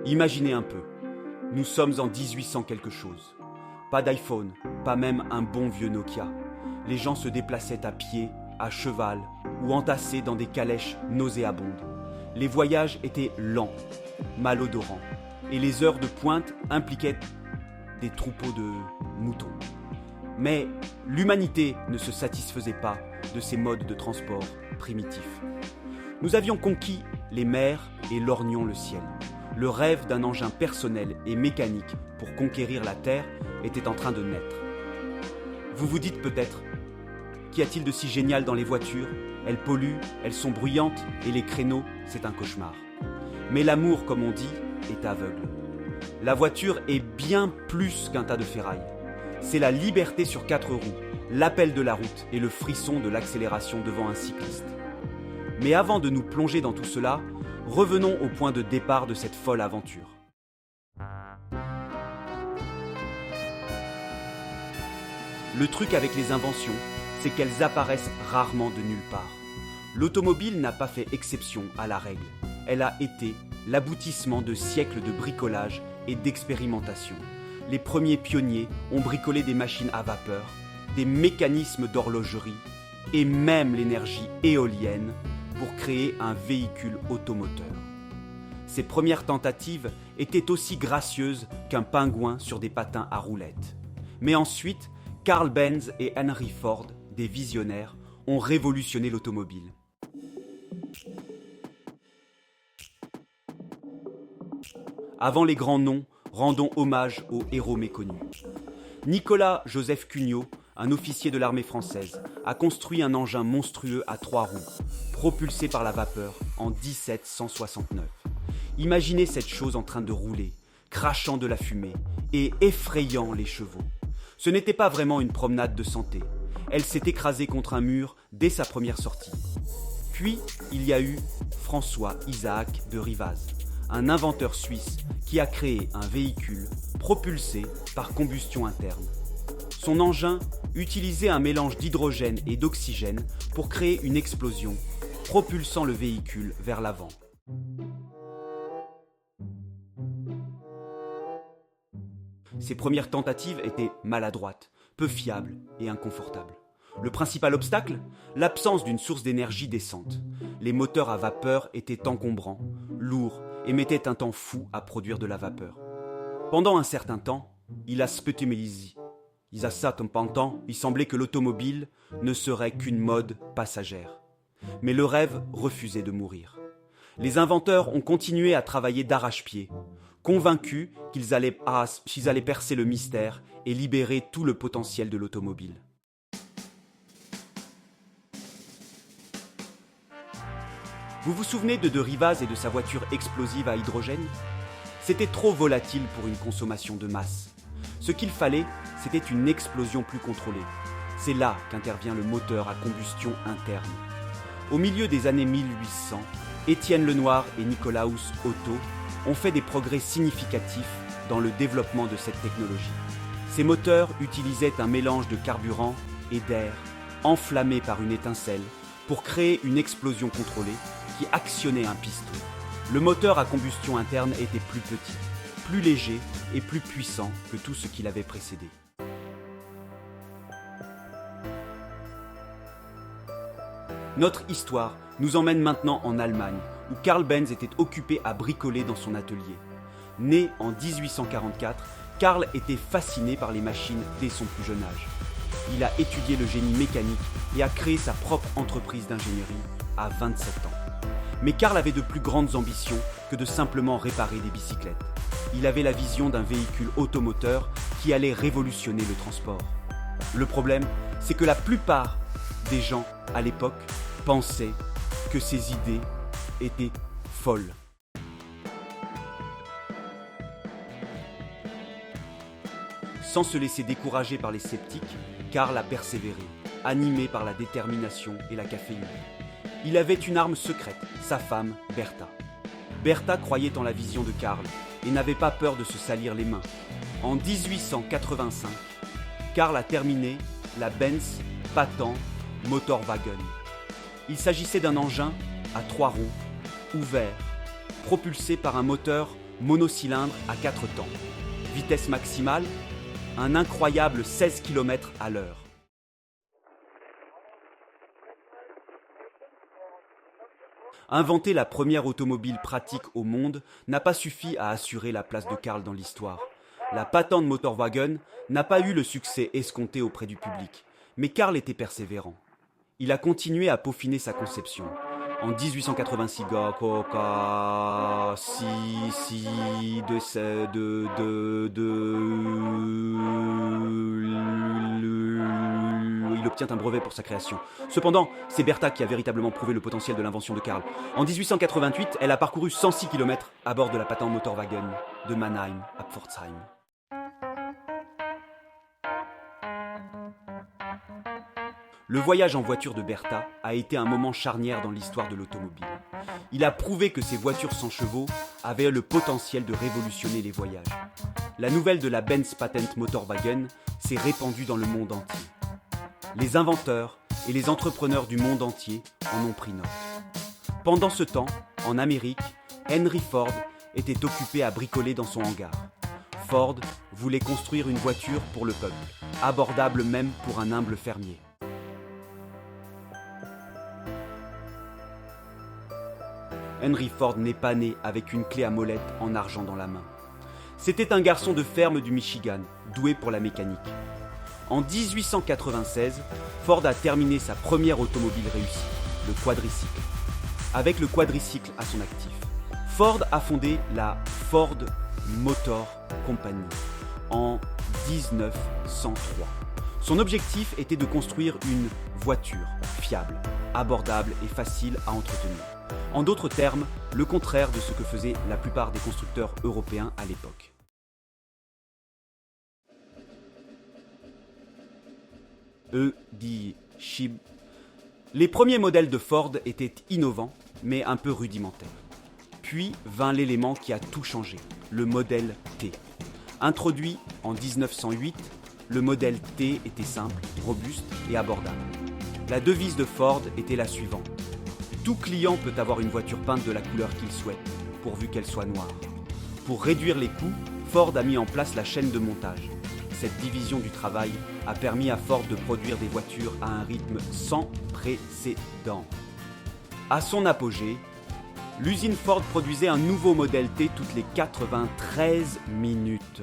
Imaginez un peu, nous sommes en 1800 quelque chose. Pas d'iPhone, pas même un bon vieux Nokia. Les gens se déplaçaient à pied, à cheval ou entassés dans des calèches nauséabondes. Les voyages étaient lents, malodorants, et les heures de pointe impliquaient des troupeaux de moutons. Mais l'humanité ne se satisfaisait pas de ces modes de transport primitifs. Nous avions conquis les mers et lorgnions le ciel. Le rêve d'un engin personnel et mécanique pour conquérir la Terre était en train de naître. Vous vous dites peut-être, qu'y a-t-il de si génial dans les voitures ? Elles polluent, elles sont bruyantes et les créneaux, c'est un cauchemar. Mais l'amour, comme on dit, est aveugle. La voiture est bien plus qu'un tas de ferraille. C'est la liberté sur 4 roues, l'appel de la route et le frisson de l'accélération devant un cycliste. Mais avant de nous plonger dans tout cela, revenons au point de départ de cette folle aventure. Le truc avec les inventions, c'est qu'elles apparaissent rarement de nulle part. L'automobile n'a pas fait exception à la règle. Elle a été l'aboutissement de siècles de bricolage et d'expérimentation. Les premiers pionniers ont bricolé des machines à vapeur, des mécanismes d'horlogerie et même l'énergie éolienne pour créer un véhicule automoteur. Ces premières tentatives étaient aussi gracieuses qu'un pingouin sur des patins à roulettes. Mais ensuite, Carl Benz et Henry Ford, des visionnaires, ont révolutionné l'automobile. Avant les grands noms, rendons hommage aux héros méconnus. Nicolas Joseph Cugnot, un officier de l'armée française, a construit un engin monstrueux à 3 roues, propulsé par la vapeur en 1769. Imaginez cette chose en train de rouler, crachant de la fumée et effrayant les chevaux. Ce n'était pas vraiment une promenade de santé. Elle s'est écrasée contre un mur dès sa première sortie. Puis, il y a eu François Isaac de Rivaz, un inventeur suisse qui a créé un véhicule propulsé par combustion interne. Son engin utilisait un mélange d'hydrogène et d'oxygène pour créer une explosion, propulsant le véhicule vers l'avant. Ses premières tentatives étaient maladroites, peu fiables et inconfortables. Le principal obstacle ? L'absence d'une source d'énergie décente. Les moteurs à vapeur étaient encombrants, lourds et mettaient un temps fou à produire de la vapeur. Pendant un certain temps, il a spétumélisi. Il semblait que l'automobile ne serait qu'une mode passagère. Mais le rêve refusait de mourir. Les inventeurs ont continué à travailler d'arrache-pied, convaincus qu'ils allaient percer le mystère et libérer tout le potentiel de l'automobile. Vous vous souvenez de Rivaz et de sa voiture explosive à hydrogène ? C'était trop volatile pour une consommation de masse. Ce qu'il fallait, c'était une explosion plus contrôlée. C'est là qu'intervient le moteur à combustion interne. Au milieu des années 1800, Étienne Lenoir et Nicolaus Otto ont fait des progrès significatifs dans le développement de cette technologie. Ces moteurs utilisaient un mélange de carburant et d'air, enflammé par une étincelle, pour créer une explosion contrôlée qui actionnait un piston. Le moteur à combustion interne était plus petit, plus léger et plus puissant que tout ce qui l'avait précédé. Notre histoire nous emmène maintenant en Allemagne, où Carl Benz était occupé à bricoler dans son atelier. Né en 1844, Carl était fasciné par les machines dès son plus jeune âge. Il a étudié le génie mécanique et a créé sa propre entreprise d'ingénierie à 27 ans. Mais Carl avait de plus grandes ambitions que de simplement réparer des bicyclettes. Il avait la vision d'un véhicule automoteur qui allait révolutionner le transport. Le problème, c'est que la plupart des gens à l'époque pensaient que ces idées étaient folles. Sans se laisser décourager par les sceptiques, Carl a persévéré, animé par la détermination et la caféine. Il avait une arme secrète, sa femme, Bertha. Bertha croyait en la vision de Carl et n'avait pas peur de se salir les mains. En 1885, Carl a terminé la Benz Patent Motorwagen. Il s'agissait d'un engin à 3 roues, ouvert, propulsé par un moteur monocylindre à 4 temps. Vitesse maximale, un incroyable 16 km à l'heure. Inventer la première automobile pratique au monde n'a pas suffi à assurer la place de Karl dans l'histoire. La patente Motorwagen n'a pas eu le succès escompté auprès du public, mais Karl était persévérant. Il a continué à peaufiner sa conception. En 1886, il obtient un brevet pour sa création. Cependant, c'est Bertha qui a véritablement prouvé le potentiel de l'invention de Karl. En 1888, elle a parcouru 106 km à bord de la patente Motorwagen de Mannheim à Pforzheim. Le voyage en voiture de Bertha a été un moment charnière dans l'histoire de l'automobile. Il a prouvé que ces voitures sans chevaux avaient le potentiel de révolutionner les voyages. La nouvelle de la Benz Patent Motorwagen s'est répandue dans le monde entier. Les inventeurs et les entrepreneurs du monde entier en ont pris note. Pendant ce temps, en Amérique, Henry Ford était occupé à bricoler dans son hangar. Ford voulait construire une voiture pour le peuple, abordable même pour un humble fermier. Henry Ford n'est pas né avec une clé à molette en argent dans la main. C'était un garçon de ferme du Michigan, doué pour la mécanique. En 1896, Ford a terminé sa première automobile réussie, le quadricycle. Avec le quadricycle à son actif, Ford a fondé la Ford Motor Company en 1903. Son objectif était de construire une voiture fiable, abordable et facile à entretenir. En d'autres termes, le contraire de ce que faisaient la plupart des constructeurs européens à l'époque. Les premiers modèles de Ford étaient innovants, mais un peu rudimentaires. Puis vint l'élément qui a tout changé, le modèle T. Introduit en 1908, le modèle T était simple, robuste et abordable. La devise de Ford était la suivante. Tout client peut avoir une voiture peinte de la couleur qu'il souhaite, pourvu qu'elle soit noire. Pour réduire les coûts, Ford a mis en place la chaîne de montage. Cette division du travail a permis à Ford de produire des voitures à un rythme sans précédent. À son apogée, l'usine Ford produisait un nouveau modèle T toutes les 93 minutes.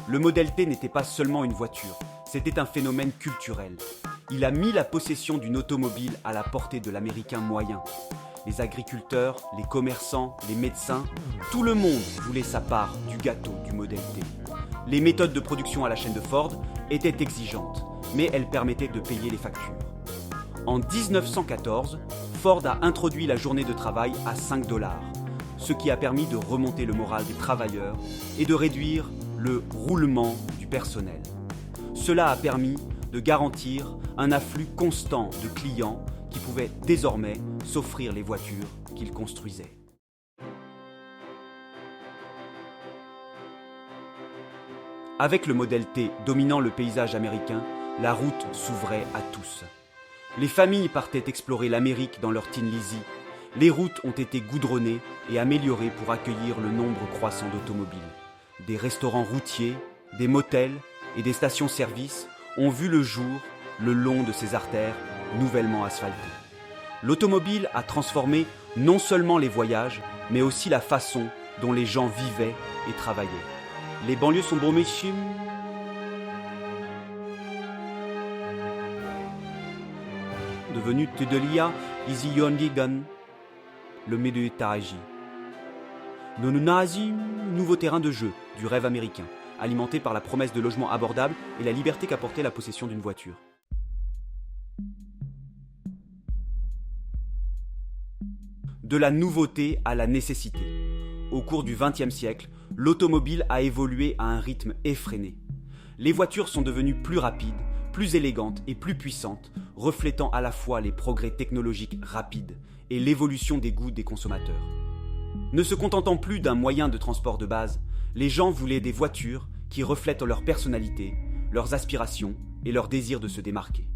Le modèle T n'était pas seulement une voiture, c'était un phénomène culturel. Il a mis la possession d'une automobile à la portée de l'Américain moyen. Les agriculteurs, les commerçants, les médecins, tout le monde voulait sa part du gâteau du modèle T. Les méthodes de production à la chaîne de Ford étaient exigeantes, mais elles permettaient de payer les factures. En 1914, Ford a introduit la journée de travail à 5 $, ce qui a permis de remonter le moral des travailleurs et de réduire le roulement du personnel. Cela a permis de garantir un afflux constant de clients qui pouvaient désormais s'offrir les voitures qu'ils construisaient. Avec le modèle T dominant le paysage américain, la route s'ouvrait à tous. Les familles partaient explorer l'Amérique dans leur Tin Lizzy. Les routes ont été goudronnées et améliorées pour accueillir le nombre croissant d'automobiles. Des restaurants routiers, des motels et des stations-service ont vu le jour le long de ces artères nouvellement asphaltées. L'automobile a transformé non seulement les voyages, mais aussi la façon dont les gens vivaient et travaillaient. Les banlieues sont beaux, messieurs. Devenu Tudelia, Easy Yondigan, le Méditerranée. Nonunazi, nouveau terrain de jeu du rêve américain, alimenté par la promesse de logements abordables et la liberté qu'apportait la possession d'une voiture. De la nouveauté à la nécessité. Au cours du XXe siècle, l'automobile a évolué à un rythme effréné. Les voitures sont devenues plus rapides, plus élégantes et plus puissantes, reflétant à la fois les progrès technologiques rapides et l'évolution des goûts des consommateurs. Ne se contentant plus d'un moyen de transport de base, les gens voulaient des voitures qui reflètent leur personnalité, leurs aspirations et leur désir de se démarquer.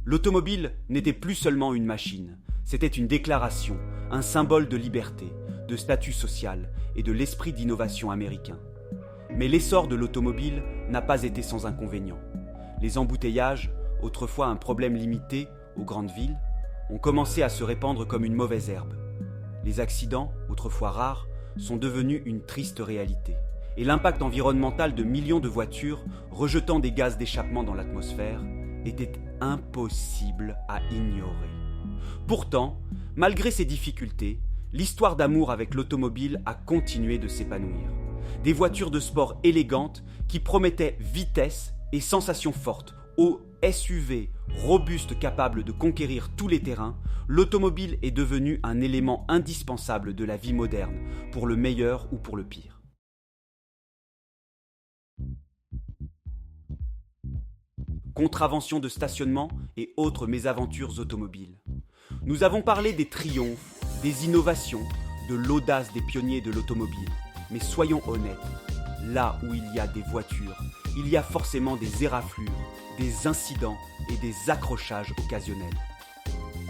L'automobile n'était plus seulement une machine, c'était une déclaration, un symbole de liberté, de statut social et de l'esprit d'innovation américain. Mais l'essor de l'automobile n'a pas été sans inconvénients. Les embouteillages, autrefois un problème limité aux grandes villes, ont commencé à se répandre comme une mauvaise herbe. Les accidents, autrefois rares, sont devenus une triste réalité. Et l'impact environnemental de millions de voitures rejetant des gaz d'échappement dans l'atmosphère était impossible à ignorer. Pourtant, malgré ces difficultés, l'histoire d'amour avec l'automobile a continué de s'épanouir. Des voitures de sport élégantes qui promettaient vitesse et sensations fortes, aux SUV robustes capables de conquérir tous les terrains, l'automobile est devenue un élément indispensable de la vie moderne, pour le meilleur ou pour le pire. Contraventions de stationnement et autres mésaventures automobiles. Nous avons parlé des triomphes, des innovations, de l'audace des pionniers de l'automobile. Mais soyons honnêtes, là où il y a des voitures, il y a forcément des éraflures, des incidents et des accrochages occasionnels.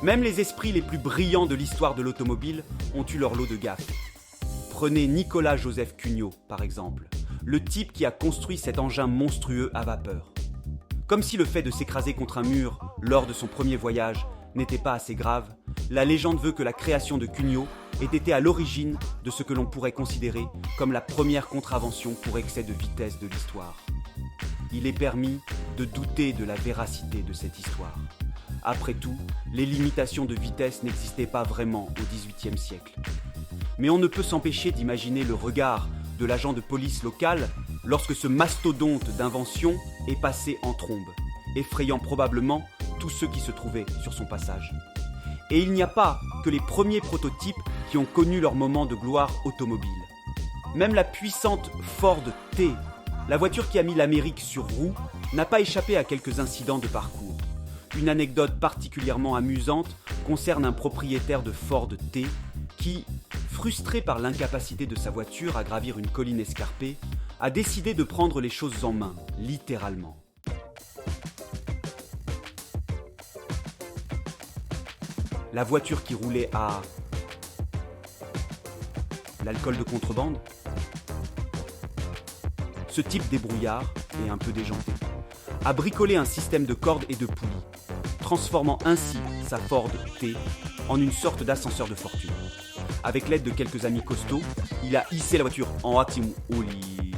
Même les esprits les plus brillants de l'histoire de l'automobile ont eu leur lot de gaffes. Prenez Nicolas-Joseph Cugnot, par exemple, le type qui a construit cet engin monstrueux à vapeur. Comme si le fait de s'écraser contre un mur lors de son premier voyage n'était pas assez grave, la légende veut que la création de Cugnot ait été à l'origine de ce que l'on pourrait considérer comme la première contravention pour excès de vitesse de l'histoire. Il est permis de douter de la véracité de cette histoire. Après tout, les limitations de vitesse n'existaient pas vraiment au XVIIIe siècle. Mais on ne peut s'empêcher d'imaginer le regard de l'agent de police local lorsque ce mastodonte d'invention est passé en trombe, effrayant probablement tous ceux qui se trouvaient sur son passage. Et il n'y a pas que les premiers prototypes qui ont connu leur moment de gloire automobile. Même la puissante Ford T, la voiture qui a mis l'Amérique sur roue, n'a pas échappé à quelques incidents de parcours. Une anecdote particulièrement amusante concerne un propriétaire de Ford T qui, frustré par l'incapacité de sa voiture à gravir une colline escarpée, a décidé de prendre les choses en main, littéralement. La voiture qui roulait à l'alcool de contrebande. Ce type débrouillard et un peu déjanté a bricolé un système de cordes et de poulies, transformant ainsi sa Ford T en une sorte d'ascenseur de fortune. Avec l'aide de quelques amis costauds, il a hissé la voiture en Hatimoli.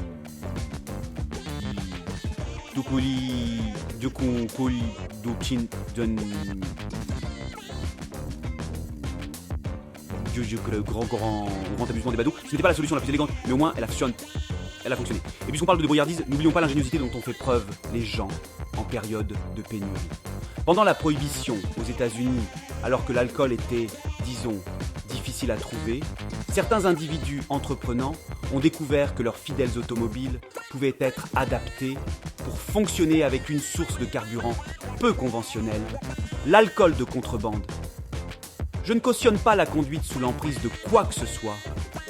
Dukuli, Dukun, Kuli, Dukin, Dun. Le grand amusement des badauds. Ce n'était pas la solution la plus élégante, mais au moins elle a fonctionné. Et puisqu'on parle de débrouillardise, n'oublions pas l'ingéniosité dont ont fait preuve les gens en période de pénurie. Pendant la prohibition aux États-Unis, alors que l'alcool était, disons, difficile à trouver, certains individus entreprenants ont découvert que leurs fidèles automobiles pouvaient être adaptés pour fonctionner avec une source de carburant peu conventionnelle, l'alcool de contrebande. Je ne cautionne pas la conduite sous l'emprise de quoi que ce soit,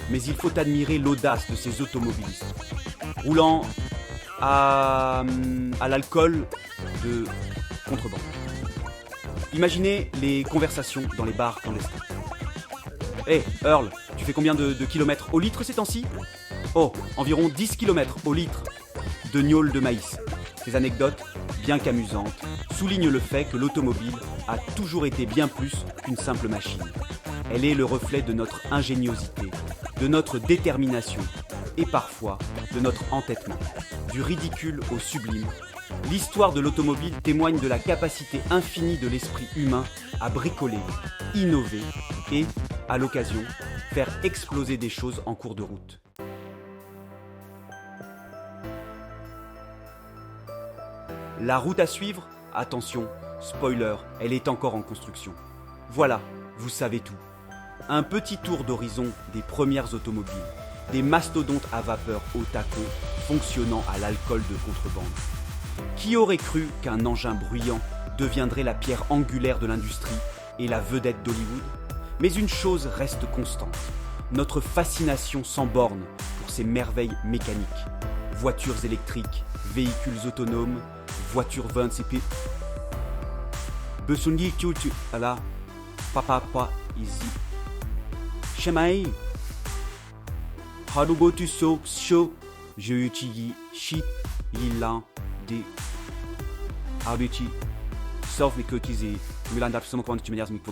mais il faut admirer l'audace de ces automobilistes, roulant à l'alcool de contrebande. Imaginez les conversations dans les bars clandestins. Hey, Earl, tu fais combien de kilomètres au litre ces temps-ci ? Oh, environ 10 kilomètres au litre de gnôle de maïs. Ces anecdotes, bien qu'amusantes, soulignent le fait que l'automobile a toujours été bien plus qu'une simple machine. Elle est le reflet de notre ingéniosité, de notre détermination et parfois de notre entêtement. Du ridicule au sublime, l'histoire de l'automobile témoigne de la capacité infinie de l'esprit humain à bricoler, innover et, à l'occasion, faire exploser des choses en cours de route. La route à suivre, attention, spoiler, elle est encore en construction. Voilà, vous savez tout. Un petit tour d'horizon des premières automobiles, des mastodontes à vapeur au taco fonctionnant à l'alcool de contrebande. Qui aurait cru qu'un engin bruyant deviendrait la pierre angulaire de l'industrie et la vedette d'Hollywood ? Mais une chose reste constante, notre fascination sans borne pour ces merveilles mécaniques. Voitures électriques, véhicules autonomes, voitures 20 CP. Besundi tu ala papa ici. Shemai. Harugo tu so sho. Je utilise shit lilan de Aruchi. Sauf les cotisés. Mulanda, absolument comment tu me dis,